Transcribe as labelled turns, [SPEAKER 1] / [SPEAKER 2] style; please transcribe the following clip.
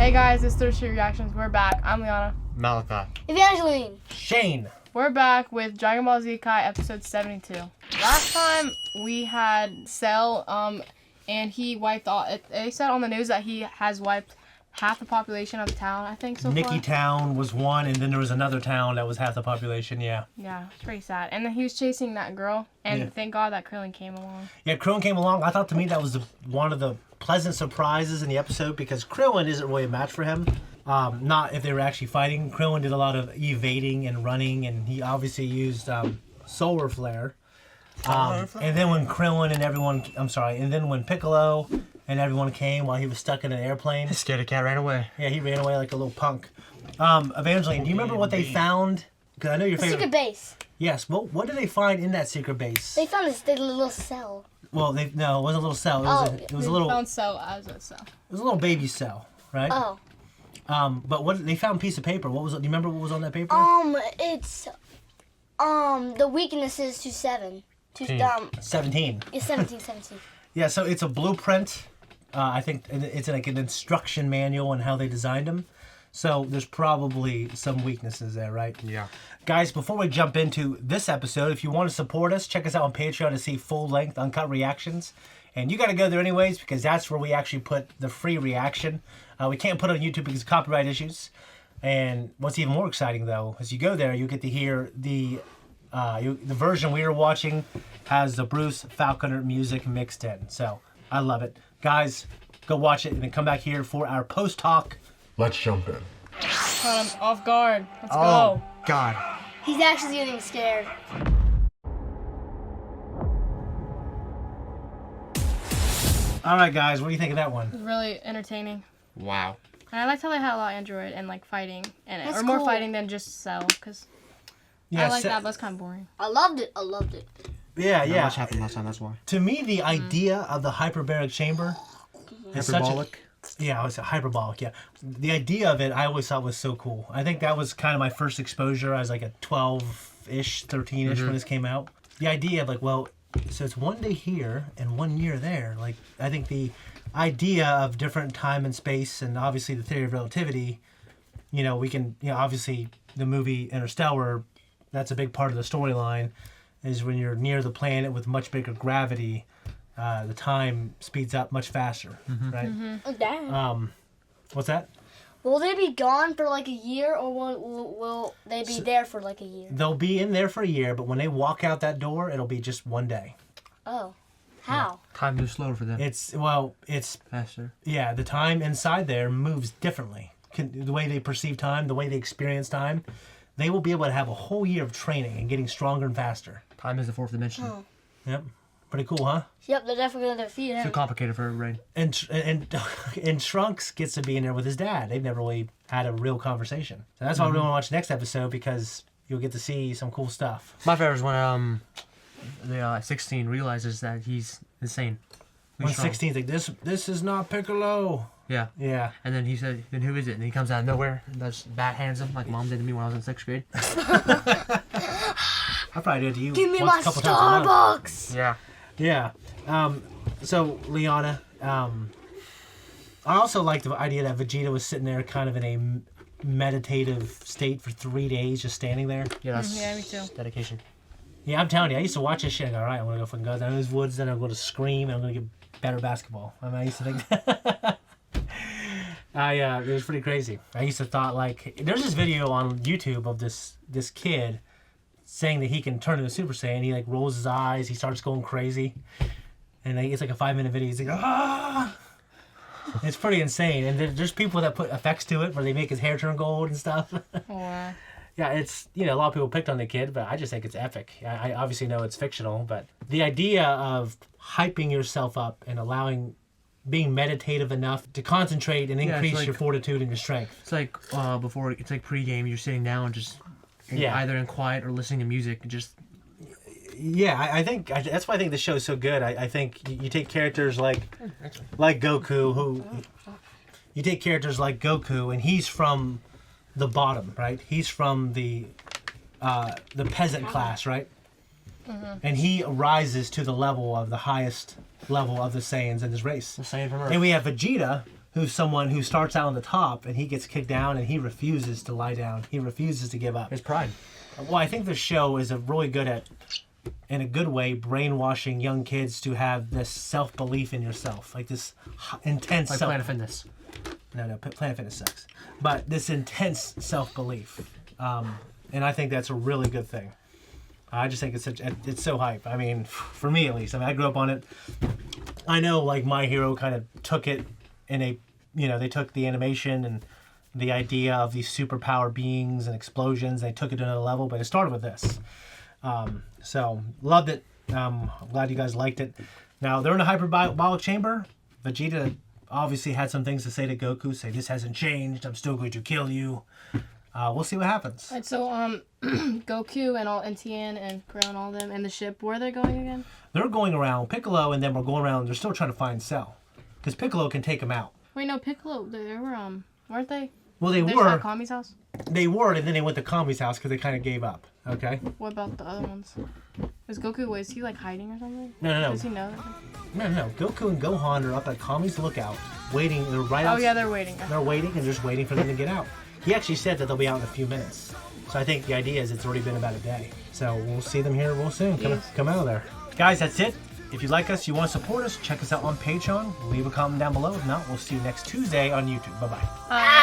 [SPEAKER 1] Hey guys, it's ThirdStreet Reactions. We're back. I'm Liana.
[SPEAKER 2] Malachi.
[SPEAKER 3] Evangeline.
[SPEAKER 2] Shane.
[SPEAKER 1] We're back with Dragon Ball Z Kai episode 72. Last time we had Cell, and he wiped all. They said on the news that he has wiped half the population of the town, I think, so far.
[SPEAKER 2] Nikki Town was one, and then there was another town that was half the population, yeah.
[SPEAKER 1] Yeah, it's pretty sad. And then he was chasing that girl, and thank God that Krillin came along.
[SPEAKER 2] Yeah, Krillin came along. I thought to me that was one of the pleasant surprises in the episode because Krillin isn't really a match for him. Not if they were actually fighting. Krillin did a lot of evading and running, and he obviously used Solar Flare. And then when when Piccolo and everyone came while he was stuck in an airplane.
[SPEAKER 4] The scaredy cat ran away.
[SPEAKER 2] Yeah, he ran away like a little punk. Evangeline, do you remember what they found? Because I know your favorite.
[SPEAKER 3] Secret base.
[SPEAKER 2] Yes. Well, what did they find in that secret base?
[SPEAKER 3] They found this little cell.
[SPEAKER 2] Well, no, it wasn't a little cell. It was a little.
[SPEAKER 1] Found Cell as a cell.
[SPEAKER 2] It was a little baby cell, right?
[SPEAKER 3] Oh.
[SPEAKER 2] But what they found a piece of paper. What was it? Do you remember what was on that paper?
[SPEAKER 3] It's the weaknesses to 7.
[SPEAKER 2] 17.
[SPEAKER 3] It's 17.
[SPEAKER 2] Yeah, so it's a blueprint. I think it's like an instruction manual on how they designed them. So there's probably some weaknesses there, right?
[SPEAKER 4] Yeah.
[SPEAKER 2] Guys, before we jump into this episode, if you want to support us, check us out on Patreon to see full-length, uncut reactions. And you got to go there anyways because that's where we actually put the free reaction. We can't put it on YouTube because of copyright issues. And what's even more exciting, though, is you go there, you get to hear the version we are watching has the Bruce Falconer music mixed in. So I love it. Guys, go watch it and then come back here for our post-talk.
[SPEAKER 5] Let's jump in.
[SPEAKER 1] Caught him off guard. Let's
[SPEAKER 4] Oh,
[SPEAKER 1] go.
[SPEAKER 4] God.
[SPEAKER 3] He's actually getting scared.
[SPEAKER 2] All right, guys, what do you think of that one?
[SPEAKER 1] It's really entertaining.
[SPEAKER 4] Wow.
[SPEAKER 1] And I liked how they had a lot of Android and like fighting in it.
[SPEAKER 3] That's
[SPEAKER 1] Or more
[SPEAKER 3] cool.
[SPEAKER 1] fighting than just Cell, because I like that, but it's kind of boring.
[SPEAKER 3] I loved it.
[SPEAKER 2] Yeah,
[SPEAKER 4] Not
[SPEAKER 2] yeah.
[SPEAKER 4] much happened last time, that's why.
[SPEAKER 2] To me, the idea of the hyperbaric chamber is
[SPEAKER 4] Hyperbolic?
[SPEAKER 2] Yeah, it was hyperbolic, yeah. The idea of it, I always thought was so cool. I think that was kind of my first exposure. I was like a 12-ish, 13-ish when this came out. The idea of like, well, so it's one day here and 1 year there. Like, I think the idea of different time and space and obviously the theory of relativity, we can, obviously the movie Interstellar, that's a big part of the storyline, is when you're near the planet with much bigger gravity, the time speeds up much faster, right?
[SPEAKER 3] Oh, damn.
[SPEAKER 2] What's that?
[SPEAKER 3] Will they be gone for like a year, or will they be there for like a year?
[SPEAKER 2] They'll be in there for a year, but when they walk out that door, it'll be just one day.
[SPEAKER 3] Oh. How?
[SPEAKER 4] Time moves slower for them.
[SPEAKER 2] It's
[SPEAKER 4] faster.
[SPEAKER 2] Yeah, the time inside there moves differently. The way they perceive time, the way they experience time, they will be able to have a whole year of training and getting stronger and faster.
[SPEAKER 4] Time is the fourth dimension.
[SPEAKER 3] Oh.
[SPEAKER 2] Yep. Pretty cool, huh?
[SPEAKER 3] Yep, they're definitely gonna defeat
[SPEAKER 4] Too
[SPEAKER 3] him.
[SPEAKER 4] complicated for a brain.
[SPEAKER 2] And Trunks gets to be in there with his dad. They've never really had a real conversation. So that's why we really want to watch the next episode, because you'll get to see some cool stuff.
[SPEAKER 4] My favorite is when the 16 realizes that he's insane.
[SPEAKER 2] When 16's like, this is not Piccolo.
[SPEAKER 4] Yeah.
[SPEAKER 2] Yeah.
[SPEAKER 4] And then he said, then who is it? And he comes out of nowhere and just bat hands him like Mom did to me when I was in 6th grade.
[SPEAKER 2] I probably did it to you.
[SPEAKER 3] Give me
[SPEAKER 2] once,
[SPEAKER 3] my
[SPEAKER 2] a couple times a month.
[SPEAKER 3] Starbucks.
[SPEAKER 4] Yeah.
[SPEAKER 2] Yeah. So, Liana, I also like the idea that Vegeta was sitting there kind of in a meditative state for 3 days, just standing there.
[SPEAKER 4] Yeah, that's
[SPEAKER 1] Yeah, me too.
[SPEAKER 4] dedication.
[SPEAKER 2] Yeah, I'm telling you, I used to watch this shit and go, all right, I'm going to go fucking go down those woods, then I'm going to scream, and I'm going to get better basketball. I mean, I used to think that. It was pretty crazy. I used to thought, like, there's this video on YouTube of this kid saying that he can turn into Super Saiyan. He, like, rolls his eyes, he starts going crazy. And it's like a 5-minute video. He's like, ah! It's pretty insane. And there's people that put effects to it where they make his hair turn gold and stuff.
[SPEAKER 1] Wow.
[SPEAKER 2] Yeah, it's, a lot of people picked on the kid, but I just think it's epic. I obviously know it's fictional, but the idea of hyping yourself up and being meditative enough to concentrate and increase your fortitude and your strength.
[SPEAKER 4] It's like it's like pre-game, you're sitting down and just either in quiet or listening to music and just...
[SPEAKER 2] Yeah, I think that's why I think the show is so good. I think you take characters like Goku, and he's from the bottom, right? He's from the peasant class, right? And he rises to the level of the highest level of the Saiyans in this race.
[SPEAKER 4] The Saiyan from Earth.
[SPEAKER 2] And we have Vegeta, who's someone who starts out on the top and he gets kicked down and he refuses to lie down. He refuses to give up.
[SPEAKER 4] His pride.
[SPEAKER 2] Well, I think the show is really good at, in a good way, brainwashing young kids to have this self-belief in yourself, like this intense
[SPEAKER 4] Like Planet Fitness.
[SPEAKER 2] No, Planet Fitness sucks. But this intense self-belief, and I think that's a really good thing. I just think it's so hype. I mean, for me at least. I mean, I grew up on it. I know, like, My Hero kind of took it in a, they took the animation and the idea of these superpower beings and explosions. They took it to another level, but it started with this. So loved it. I'm glad you guys liked it. Now they're in a hyperbolic chamber. Vegeta obviously had some things to say to Goku. Say, this hasn't changed. I'm still going to kill you. We'll see what happens.
[SPEAKER 1] Right, so Goku and Tien and Krillin and all them and the ship, where are they going again?
[SPEAKER 2] They're going around Piccolo, and then we're going around. They're still trying to find Cell, because Piccolo can take him out.
[SPEAKER 1] Wait, no, Piccolo. They were weren't they?
[SPEAKER 2] Well, they
[SPEAKER 1] They're
[SPEAKER 2] were.
[SPEAKER 1] at Kami's house.
[SPEAKER 2] They were, and then they went to Kami's house because they kind of gave up. Okay.
[SPEAKER 1] What about the other ones? Is Goku? Is he like hiding or something?
[SPEAKER 2] No.
[SPEAKER 1] Does he know that?
[SPEAKER 2] No. Goku and Gohan are up at Kami's lookout, waiting. They're right out.
[SPEAKER 1] Oh yeah, they're waiting.
[SPEAKER 2] They're waiting and just waiting for them to get out. He actually said that they'll be out in a few minutes. So I think the idea is it's already been about a day. So we'll see them here real soon. Come out of there. Guys, that's it. If you like us, you want to support us, check us out on Patreon. Leave a comment down below. If not, we'll see you next Tuesday on YouTube. Bye-bye.